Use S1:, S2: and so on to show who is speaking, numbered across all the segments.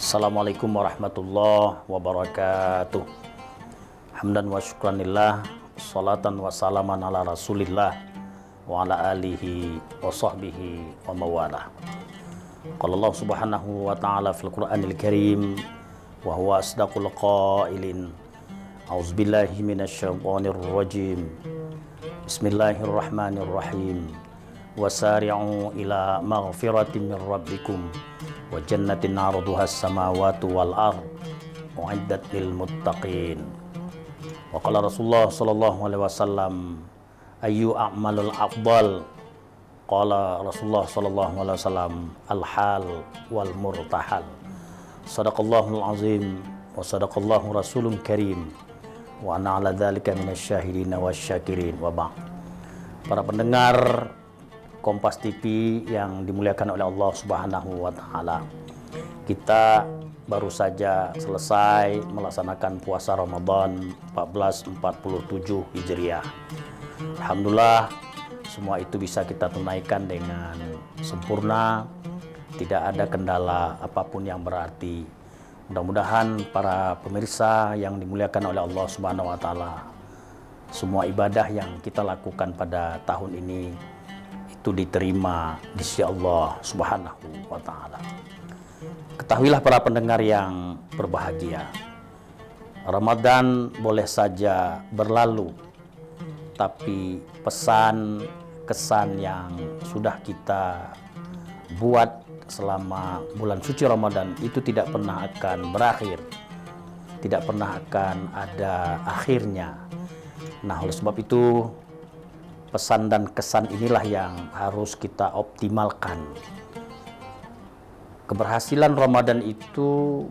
S1: Assalamualaikum warahmatullahi wabarakatuh. Hamdan wa syukranillah, salatan wa salaman ala rasulillah wa ala alihi wa sahbihi wa mawalah. Qala Allah subhanahu wa ta'ala fil Qur'anil Karim wa huwa asdaqul qailin. A'udzubillahi minasyaitonir rajim. Bismillahirrahmanirrahim. Wasari'u ila maghfiratin min rabbikum wa jannatin 'arduhas samawati wal ardh u'iddat lil muttaqin. Wa qala Rasulullah sallallahu alaihi wasallam, ayyu a'malul afdal? Qala Rasulullah sallallahu alaihi wasallam, al hal wal murtahal. Shadaqallahul azim wa sadaqallahu rasulun karim wa ana ala dzalika minasyahidin wasyakirin wa ba'd. Para pendengar Kompas TV yang dimuliakan oleh Allah Subhanahu wa Ta'ala, kita baru saja selesai melaksanakan puasa Ramadan 1447 Hijriah. Alhamdulillah, semua itu bisa kita tunaikan dengan sempurna, tidak ada kendala apapun yang berarti. Mudah-mudahan para pemirsa yang dimuliakan oleh Allah Subhanahu wa Ta'ala, semua ibadah yang kita lakukan pada tahun ini itu diterima di sisi Allah Subhanahu wa Ta'ala. Ketahuilah para pendengar yang berbahagia, Ramadan boleh saja berlalu, tapi pesan kesan yang sudah kita buat selama bulan suci Ramadan itu tidak pernah akan berakhir, tidak pernah akan ada akhirnya. Nah, oleh sebab itu pesan dan kesan inilah yang harus kita optimalkan. Keberhasilan Ramadan itu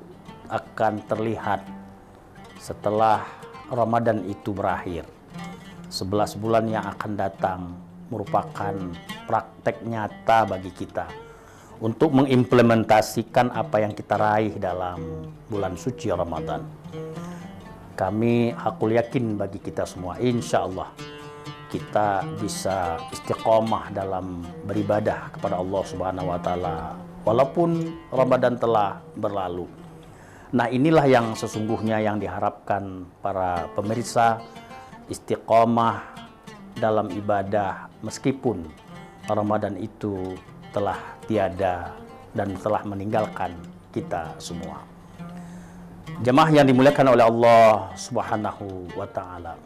S1: akan terlihat setelah Ramadan itu berakhir. 11 bulan yang akan datang merupakan praktek nyata bagi kita untuk mengimplementasikan apa yang kita raih dalam bulan suci Ramadan. Kami hakul yakin bagi kita semua, insya Allah kita bisa istiqomah dalam beribadah kepada Allah Subhanahu wa Ta'ala walaupun Ramadan telah berlalu. Nah, inilah yang sesungguhnya yang diharapkan para pemirsa, istiqomah dalam ibadah meskipun Ramadan itu telah tiada dan telah meninggalkan kita semua. Jemaah yang dimuliakan oleh Allah Subhanahu wa Ta'ala,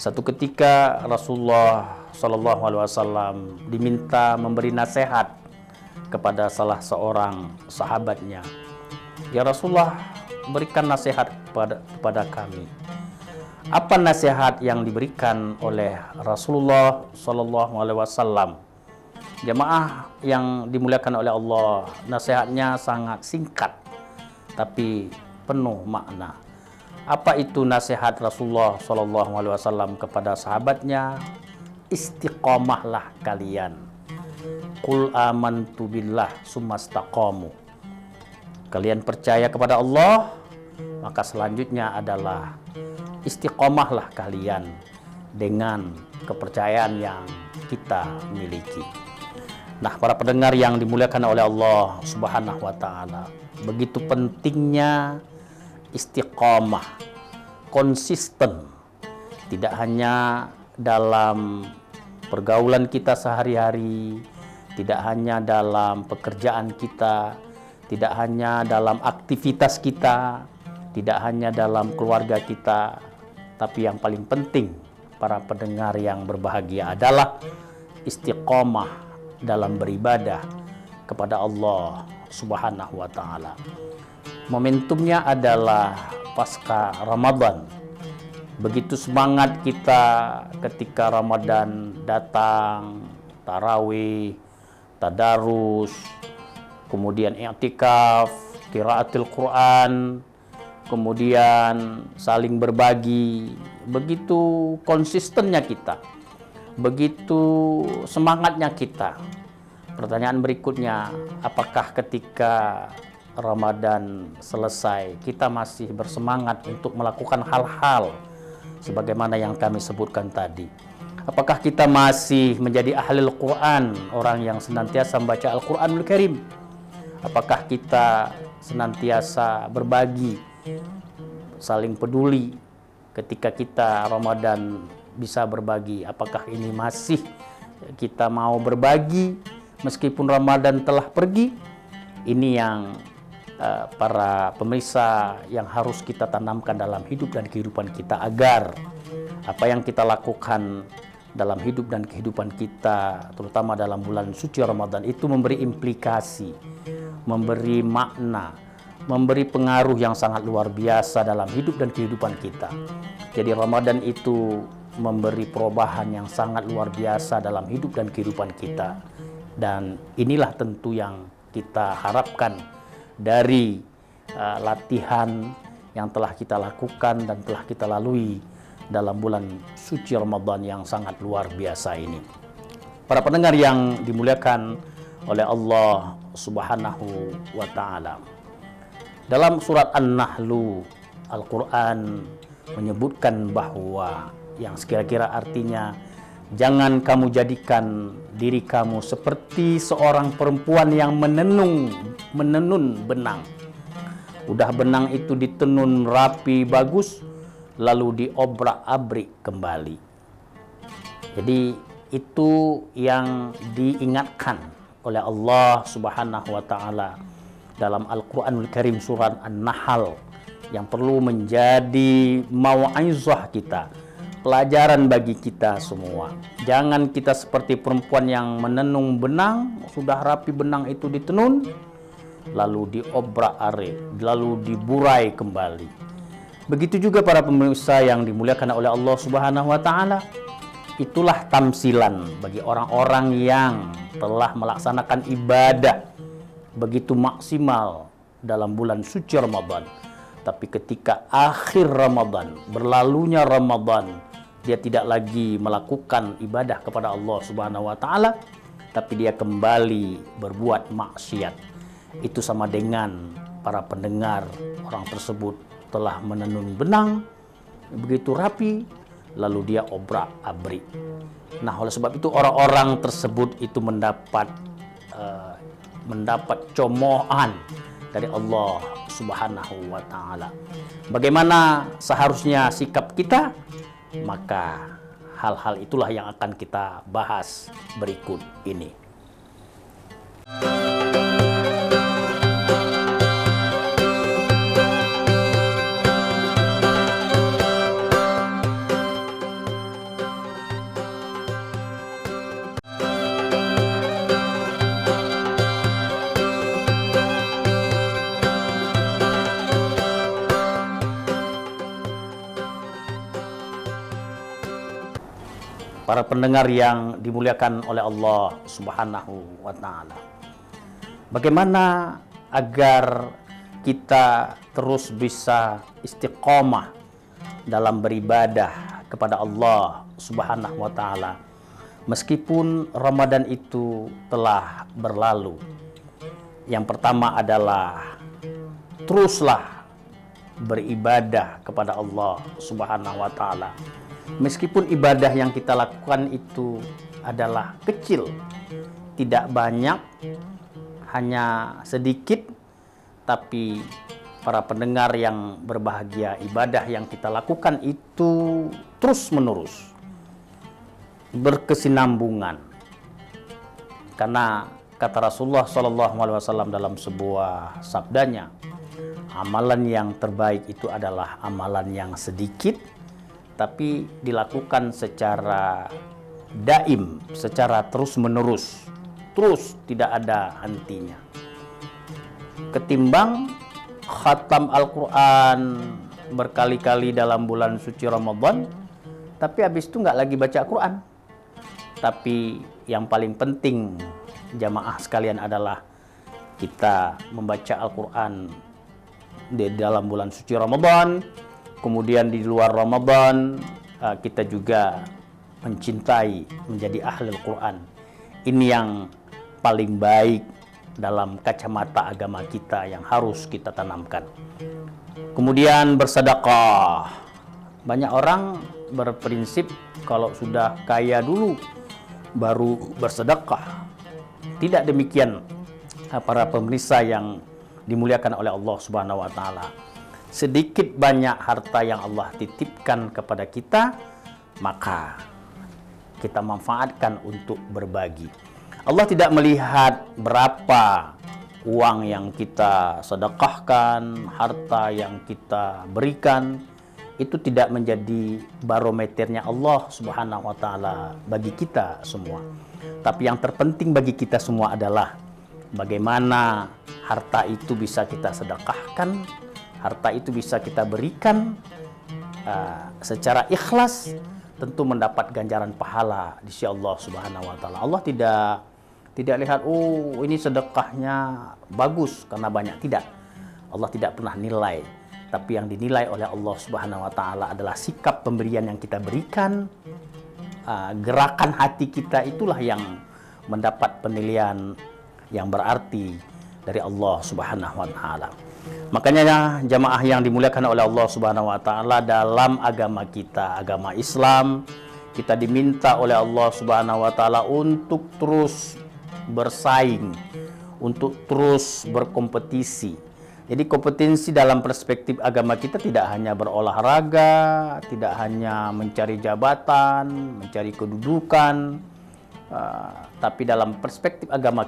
S1: satu ketika Rasulullah Shallallahu Alaihi Wasallam diminta memberi nasihat kepada salah seorang sahabatnya. Ya Rasulullah, berikan nasihat kepada kami. Apa nasihat yang diberikan oleh Rasulullah Shallallahu Alaihi Wasallam? Jemaah yang dimuliakan oleh Allah, nasihatnya sangat singkat tapi penuh makna. Apa itu nasihat Rasulullah Shallallahu Alaihi Wasallam kepada sahabatnya? Istiqomahlah kalian. Qul amantu billah sumastaqamu. Kalian percaya kepada Allah, maka selanjutnya adalah istiqomahlah kalian dengan kepercayaan yang kita miliki. Nah, para pendengar yang dimuliakan oleh Allah Subhanahu wa Ta'ala, begitu pentingnya istiqomah, konsisten, tidak hanya dalam pergaulan kita sehari-hari, tidak hanya dalam pekerjaan kita, tidak hanya dalam aktivitas kita, tidak hanya dalam keluarga kita, tapi yang paling penting para pendengar yang berbahagia adalah istiqomah dalam beribadah kepada Allah Subhanahu wa Ta'ala. Momentumnya adalah pasca Ramadan. Begitu semangat kita ketika Ramadan datang, tarawih, tadarus, kemudian i'tikaf, qiraatul Quran, kemudian saling berbagi. Begitu konsistennya kita, begitu semangatnya kita. Pertanyaan berikutnya, apakah ketika Ramadan selesai kita masih bersemangat untuk melakukan hal-hal sebagaimana yang kami sebutkan tadi? Apakah kita masih menjadi ahli Al-Quran, orang yang senantiasa membaca Al-Quranul Karim? Apakah kita senantiasa berbagi, saling peduli. Ketika kita Ramadan bisa berbagi, apakah ini masih kita mau berbagi meskipun Ramadan telah pergi? Ini yang para pemirsa yang harus kita tanamkan dalam hidup dan kehidupan kita, agar apa yang kita lakukan dalam hidup dan kehidupan kita, terutama dalam bulan suci Ramadan, itu memberi implikasi, memberi makna, memberi pengaruh yang sangat luar biasa dalam hidup dan kehidupan kita. Jadi Ramadan itu memberi perubahan yang sangat luar biasa dalam hidup dan kehidupan kita. Dan inilah tentu yang kita harapkan dari latihan yang telah kita lakukan dan telah kita lalui dalam bulan suci Ramadan yang sangat luar biasa ini. Para pendengar yang dimuliakan oleh Allah Subhanahu wa Ta'ala, dalam surat An-Nahlu, Al-Quran menyebutkan bahwa yang sekira-kira artinya, jangan kamu jadikan diri kamu seperti seorang perempuan yang menenun benang. Udah benang itu ditenun rapi bagus, lalu diobrak-abrik kembali. Jadi itu yang diingatkan oleh Allah Subhanahu wa Ta'ala dalam Al-Quranul Karim surat An-Nahl, yang perlu menjadi mau'izah kita, pelajaran bagi kita semua. Jangan kita seperti perempuan yang menenun benang, sudah rapi benang itu ditenun, lalu diobrak-abrik, lalu diburai kembali. Begitu juga para pemirsa yang dimuliakan oleh Allah Subhanahu wa Ta'ala. Itulah tamsilan bagi orang-orang yang telah melaksanakan ibadah begitu maksimal dalam bulan suci Ramadan. Tapi ketika akhir Ramadan, berlalunya Ramadan, dia tidak lagi melakukan ibadah kepada Allah Subhanahu wa Ta'ala, tapi dia kembali berbuat maksiat. Itu sama dengan para pendengar, orang tersebut telah menenun benang begitu rapi, lalu dia obrak-abrik. Nah, oleh sebab itu orang-orang tersebut itu mendapat cemoohan dari Allah Subhanahu wa Ta'ala. Bagaimana seharusnya sikap kita? Maka hal-hal itulah yang akan kita bahas berikut ini. Para pendengar yang dimuliakan oleh Allah Subhanahu wa Ta'ala, bagaimana agar kita terus bisa istiqomah dalam beribadah kepada Allah Subhanahu wa Ta'ala meskipun Ramadan itu telah berlalu? Yang pertama adalah teruslah beribadah kepada Allah Subhanahu wa Ta'ala. Meskipun ibadah yang kita lakukan itu adalah kecil, tidak banyak, hanya sedikit, tapi para pendengar yang berbahagia, ibadah yang kita lakukan itu terus-menerus, berkesinambungan. Karena kata Rasulullah SAW dalam sebuah sabdanya, amalan yang terbaik itu adalah amalan yang sedikit, tapi dilakukan secara daim, secara terus-menerus, terus tidak ada hentinya. Ketimbang khatam Al-Quran berkali-kali dalam bulan suci Ramadan, tapi habis itu nggak lagi baca Quran. Tapi yang paling penting jamaah sekalian adalah kita membaca Al-Quran di dalam bulan suci Ramadan. Kemudian di luar Ramadan kita juga mencintai, menjadi ahli Al-Quran. Ini yang paling baik dalam kacamata agama kita yang harus kita tanamkan. Kemudian bersedekah. Banyak orang berprinsip kalau sudah kaya dulu baru bersedekah. Tidak demikian para pemirsa yang dimuliakan oleh Allah Subhanahu wa taala. Sedikit banyak harta yang Allah titipkan kepada kita, maka kita manfaatkan untuk berbagi. Allah tidak melihat berapa uang yang kita sedekahkan, harta yang kita berikan, itu tidak menjadi barometernya Allah Subhanahu wa taala bagi kita semua. Tapi yang terpenting bagi kita semua adalah bagaimana harta itu bisa kita sedekahkan, harta itu bisa kita berikan secara ikhlas, tentu mendapat ganjaran pahala di sisi Allah Subhanahu wa taala. Allah tidak lihat, oh ini sedekahnya bagus karena banyak, tidak. Allah tidak pernah nilai, tapi yang dinilai oleh Allah Subhanahu wa taala adalah sikap pemberian yang kita berikan. Gerakan hati kita itulah yang mendapat penilaian yang berarti dari Allah Subhanahu wa taala. Makanya jamaah yang dimuliakan oleh Allah Subhanahu wa taala, dalam agama kita, agama Islam, kita diminta oleh Allah Subhanahu wa taala untuk terus bersaing, untuk terus berkompetisi. Jadi kompetensi dalam perspektif agama kita tidak hanya berolahraga, tidak hanya mencari jabatan, mencari kedudukan, tapi dalam perspektif agama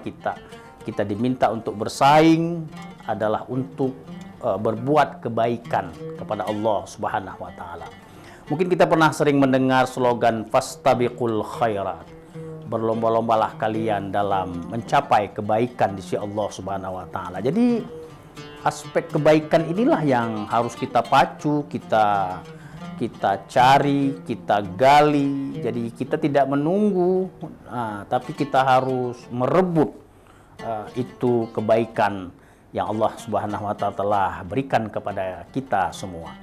S1: kita diminta untuk bersaing adalah untuk berbuat kebaikan kepada Allah Subhanahu wa taala. Mungkin kita pernah sering mendengar slogan fastabiqul khairat. Berlomba-lombalah kalian dalam mencapai kebaikan di sisi Allah Subhanahu wa taala. Jadi aspek kebaikan inilah yang harus kita pacu, kita cari, kita gali. Jadi kita tidak menunggu, tapi kita harus merebut itu kebaikan yang Allah Subhanahu wa taala telah berikan kepada kita semua.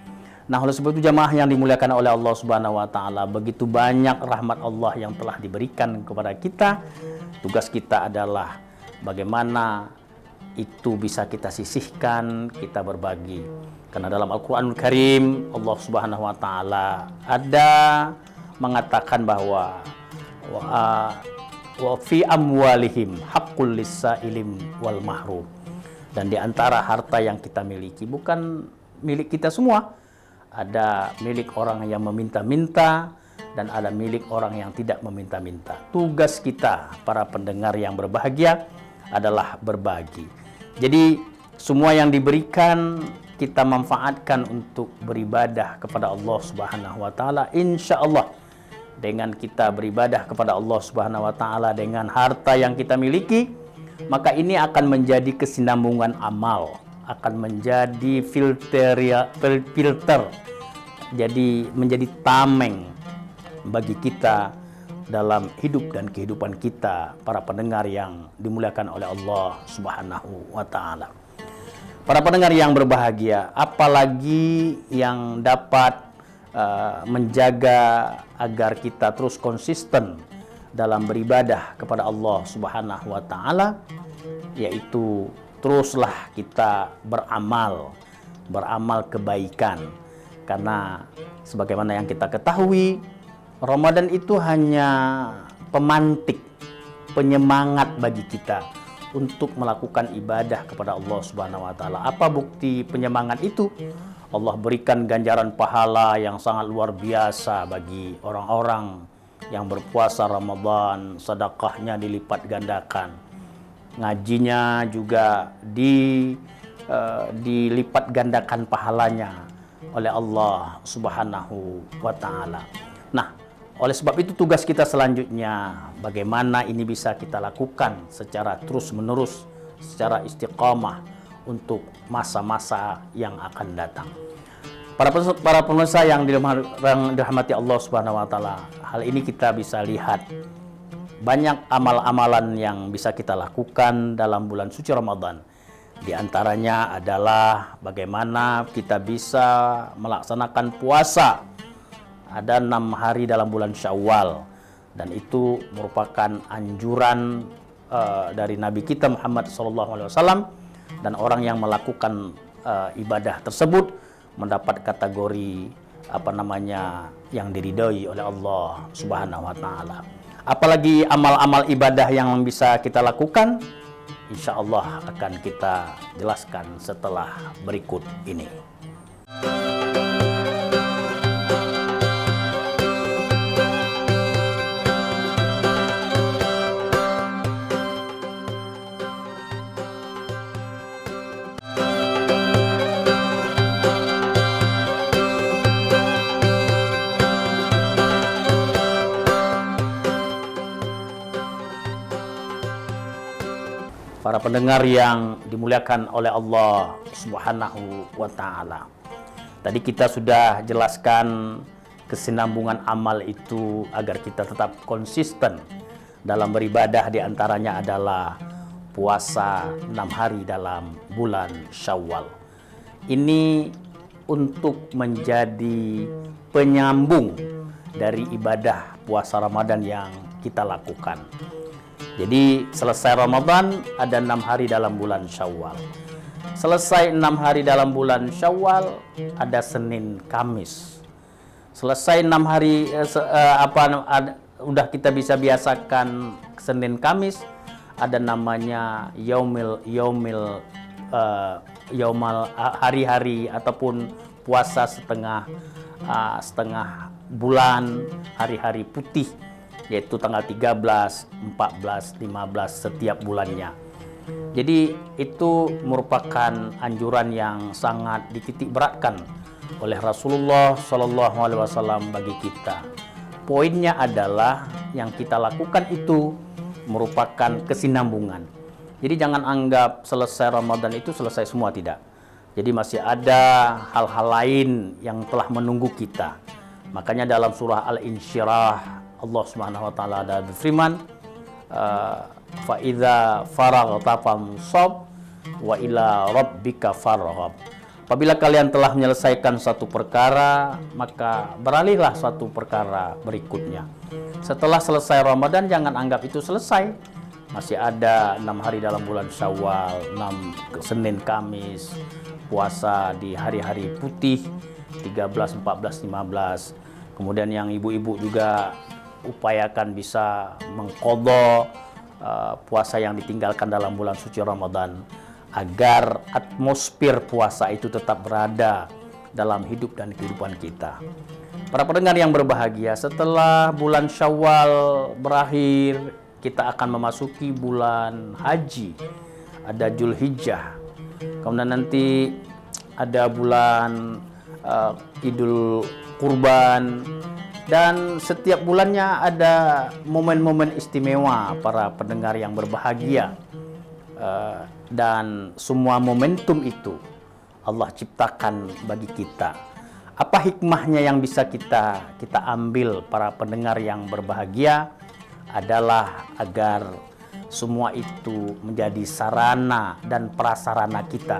S1: Nah, oleh sebab itu jamaah yang dimuliakan oleh Allah Subhanahu wa taala, begitu banyak rahmat Allah yang telah diberikan kepada kita. Tugas kita adalah bagaimana itu bisa kita sisihkan, kita berbagi. Karena dalam Al-Qur'anul Karim Allah Subhanahu wa taala ada mengatakan bahwa wa fi amwalihim haqqul lis-sailim wal mahrum. Dan di antara harta yang kita miliki bukan milik kita semua. Ada milik orang yang meminta-minta dan ada milik orang yang tidak meminta-minta. Tugas kita para pendengar yang berbahagia adalah berbagi. Jadi semua yang diberikan kita manfaatkan untuk beribadah kepada Allah Subhanahu wa taala. Insya Allah dengan kita beribadah kepada Allah Subhanahu wa taala dengan harta yang kita miliki, maka ini akan menjadi kesinambungan amal, akan menjadi filter, jadi menjadi tameng bagi kita dalam hidup dan kehidupan kita, para pendengar yang dimuliakan oleh Allah Subhanahu wa taala. Para pendengar yang berbahagia, apalagi yang dapat menjaga agar kita terus konsisten dalam beribadah kepada Allah Subhanahu wa taala, yaitu teruslah kita beramal kebaikan. Karena sebagaimana yang kita ketahui, Ramadan itu hanya pemantik, penyemangat bagi kita untuk melakukan ibadah kepada Allah Subhanahu wa taala. Apa bukti penyemangat itu? Allah berikan ganjaran pahala yang sangat luar biasa bagi orang-orang yang berpuasa Ramadan, sedekahnya dilipat gandakan. Ngajinya juga dilipat gandakan pahalanya oleh Allah Subhanahu wa taala. Nah, oleh sebab itu tugas kita selanjutnya bagaimana ini bisa kita lakukan secara terus-menerus, secara istiqamah untuk masa-masa yang akan datang. Para pemirsa yang dirahmati Allah Subhanahu wa taala, hal ini kita bisa lihat banyak amal-amalan yang bisa kita lakukan dalam bulan suci Ramadan. Di antaranya adalah bagaimana kita bisa melaksanakan puasa. Ada 6 hari dalam bulan Syawal, dan itu merupakan anjuran dari Nabi kita Muhammad SAW, dan orang yang melakukan ibadah tersebut mendapat kategori yang diridhoi oleh Allah Subhanahu wa taala. Apalagi amal-amal ibadah yang bisa kita lakukan, insya Allah akan kita jelaskan setelah berikut ini. Para pendengar yang dimuliakan oleh Allah Subhanahu wa Ta'ala. Tadi kita sudah jelaskan kesinambungan amal itu agar kita tetap konsisten dalam beribadah, diantaranya adalah puasa 6 hari dalam bulan Syawal. Ini untuk menjadi penyambung dari ibadah puasa Ramadan yang kita lakukan. Jadi selesai Ramadan ada 6 hari dalam bulan Syawal. Selesai 6 hari dalam bulan Syawal ada Senin Kamis. Selesai 6 hari udah kita bisa biasakan Senin Kamis, ada namanya hari-hari ataupun puasa setengah bulan, hari-hari putih, yaitu tanggal 13, 14, 15 setiap bulannya. Jadi itu merupakan anjuran yang sangat dititik beratkan oleh Rasulullah SAW bagi kita. Poinnya adalah yang kita lakukan itu merupakan kesinambungan. Jadi jangan anggap selesai Ramadan itu selesai semua, tidak. Jadi masih ada hal-hal lain yang telah menunggu kita. Makanya dalam surah Al-Insyirah Allah Subhanahu wa Ta'ala ada berfirman, fa idza faraghta fansab wa ila rabbika farghab. Apabila kalian telah menyelesaikan satu perkara, maka beralihlah satu perkara berikutnya. Setelah selesai Ramadan, jangan anggap itu selesai. Masih ada 6 hari dalam bulan Syawal, 6 Senin Kamis, puasa di hari-hari putih 13, 14, 15. Kemudian yang ibu-ibu juga upayakan bisa mengqadha puasa yang ditinggalkan dalam bulan suci Ramadan, agar atmosfer puasa itu tetap berada dalam hidup dan kehidupan kita. Para pendengar yang berbahagia, setelah bulan Syawal berakhir, kita akan memasuki bulan haji. Ada Zulhijjah, kemudian nanti ada bulan Idul Kurban, dan setiap bulannya ada momen-momen istimewa para pendengar yang berbahagia. Dan semua momentum itu Allah ciptakan bagi kita. Apa hikmahnya yang bisa kita ambil para pendengar yang berbahagia adalah agar semua itu menjadi sarana dan prasarana kita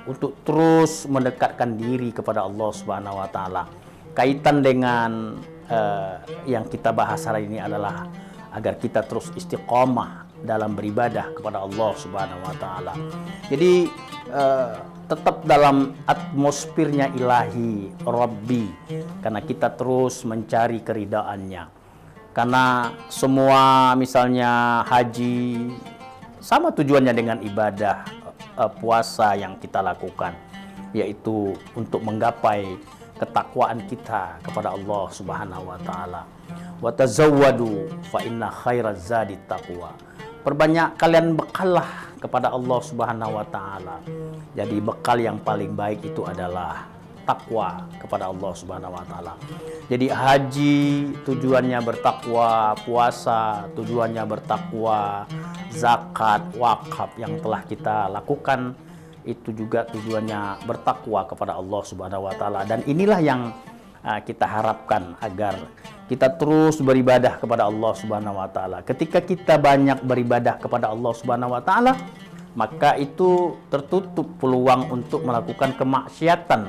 S1: untuk terus mendekatkan diri kepada Allah Subhanahu wa Ta'ala. Kaitan dengan yang kita bahas hari ini adalah agar kita terus istiqomah dalam beribadah kepada Allah Subhanahu wa Ta'ala. Jadi tetap dalam atmosfernya ilahi, Rabbi, karena kita terus mencari keridaannya. Karena semua misalnya haji sama tujuannya dengan ibadah puasa yang kita lakukan, yaitu untuk menggapai ketakwaan kita kepada Allah Subhanahu wa Ta'ala. Wa tazawwadu fa inna khairaz zadi taqwa. Perbanyak kalian bekallah kepada Allah Subhanahu wa Ta'ala. Jadi bekal yang paling baik itu adalah takwa kepada Allah Subhanahu wa Ta'ala. Jadi haji tujuannya bertakwa, puasa tujuannya bertakwa, zakat, wakaf yang telah kita lakukan itu juga tujuannya bertakwa kepada Allah Subhanahu wa Ta'ala. Dan inilah yang kita harapkan agar kita terus beribadah kepada Allah Subhanahu wa Ta'ala. Ketika kita banyak beribadah kepada Allah Subhanahu wa Ta'ala, maka itu tertutup peluang untuk melakukan kemaksiatan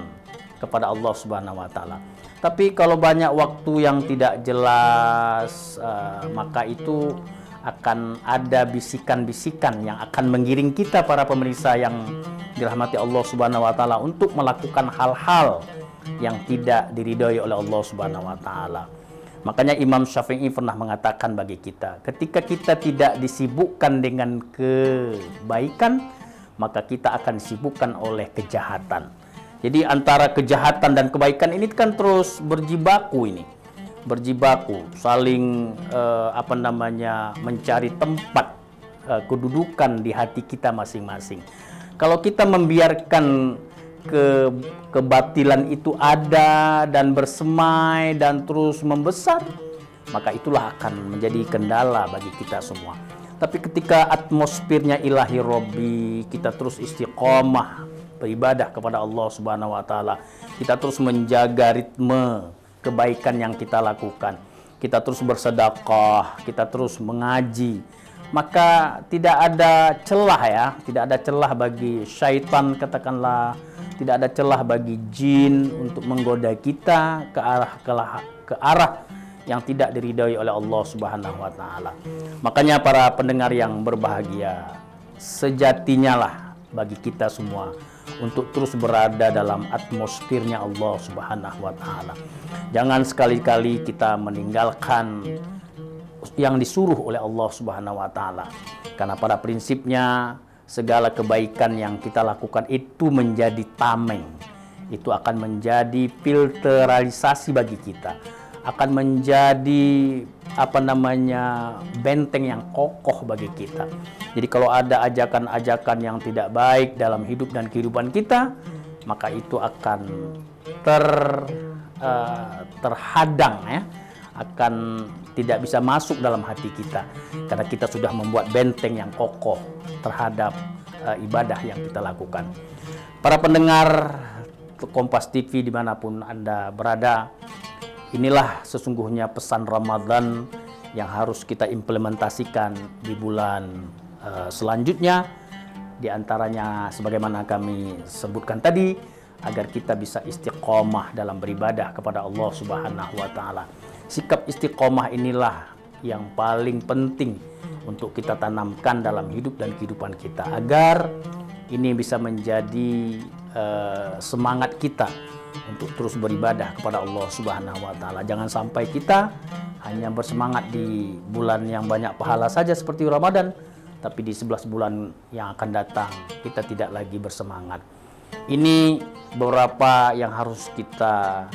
S1: kepada Allah Subhanahu wa Ta'ala. Tapi kalau banyak waktu yang tidak jelas, maka itu akan ada bisikan-bisikan yang akan menggiring kita para pemirsa yang dirahmati Allah Subhanahu wa Ta'ala untuk melakukan hal-hal yang tidak diridhoi oleh Allah Subhanahu wa Ta'ala. Makanya Imam Syafi'i pernah mengatakan bagi kita, ketika kita tidak disibukkan dengan kebaikan, maka kita akan disibukkan oleh kejahatan. Jadi antara kejahatan dan kebaikan ini kan terus berjibaku ini. Berjibaku, saling mencari tempat kedudukan di hati kita masing-masing. Kalau kita membiarkan kebatilan itu ada dan bersemai dan terus membesar, maka itulah akan menjadi kendala bagi kita semua. Tapi ketika atmosfernya ilahi Robbi, kita terus istiqomah beribadah kepada Allah Subhanahu wa taala, kita terus menjaga ritme kebaikan yang kita lakukan, kita terus bersedekah, kita terus mengaji, maka tidak ada celah bagi syaitan, katakanlah, tidak ada celah bagi jin untuk menggoda kita ke arah yang tidak diridhai oleh Allah Subhanahu wa taala. Makanya para pendengar yang berbahagia, sejatinya lah bagi kita semua untuk terus berada dalam atmosfernya Allah Subhanahu wa taala. Jangan sekali-kali kita meninggalkan yang disuruh oleh Allah Subhanahu wa taala. Karena pada prinsipnya segala kebaikan yang kita lakukan itu menjadi tameng. Itu akan menjadi filterisasi bagi kita. Akan menjadi benteng yang kokoh bagi kita. Jadi kalau ada ajakan-ajakan yang tidak baik dalam hidup dan kehidupan kita, maka itu akan terhadang ya, akan tidak bisa masuk dalam hati kita karena kita sudah membuat benteng yang kokoh terhadap ibadah yang kita lakukan. Para pendengar Kompas TV dimanapun Anda berada, inilah sesungguhnya pesan Ramadan yang harus kita implementasikan di bulan selanjutnya. Di antaranya sebagaimana kami sebutkan tadi, agar kita bisa istiqomah dalam beribadah kepada Allah Subhanahu wa taala. Sikap istiqomah inilah yang paling penting untuk kita tanamkan dalam hidup dan kehidupan kita, agar ini bisa menjadi semangat kita untuk terus beribadah kepada Allah Subhanahu wa taala. Jangan sampai kita hanya bersemangat di bulan yang banyak pahala saja seperti Ramadan, tapi di 11 bulan yang akan datang kita tidak lagi bersemangat. Ini beberapa yang harus kita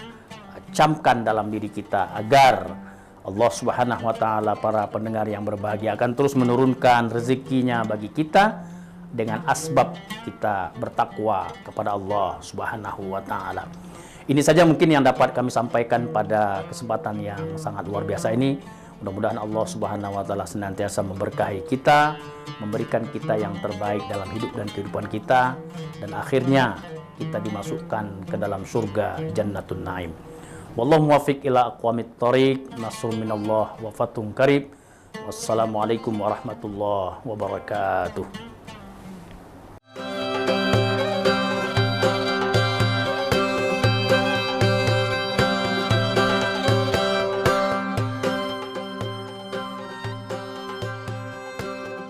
S1: camkan dalam diri kita agar Allah Subhanahu wa taala, para pendengar yang berbahagia, akan terus menurunkan rezekinya bagi kita dengan asbab kita bertakwa kepada Allah Subhanahu wa taala. Ini saja mungkin yang dapat kami sampaikan pada kesempatan yang sangat luar biasa ini. Mudah-mudahan Allah Subhanahu wa taala senantiasa memberkahi kita, memberikan kita yang terbaik dalam hidup dan kehidupan kita, dan akhirnya kita dimasukkan ke dalam surga Jannatun Naim. Wallahu muwaffiq ila aqwamit thoriq, nasrun minallah wa fathun qarib. Wassalamualaikum warahmatullahi wabarakatuh.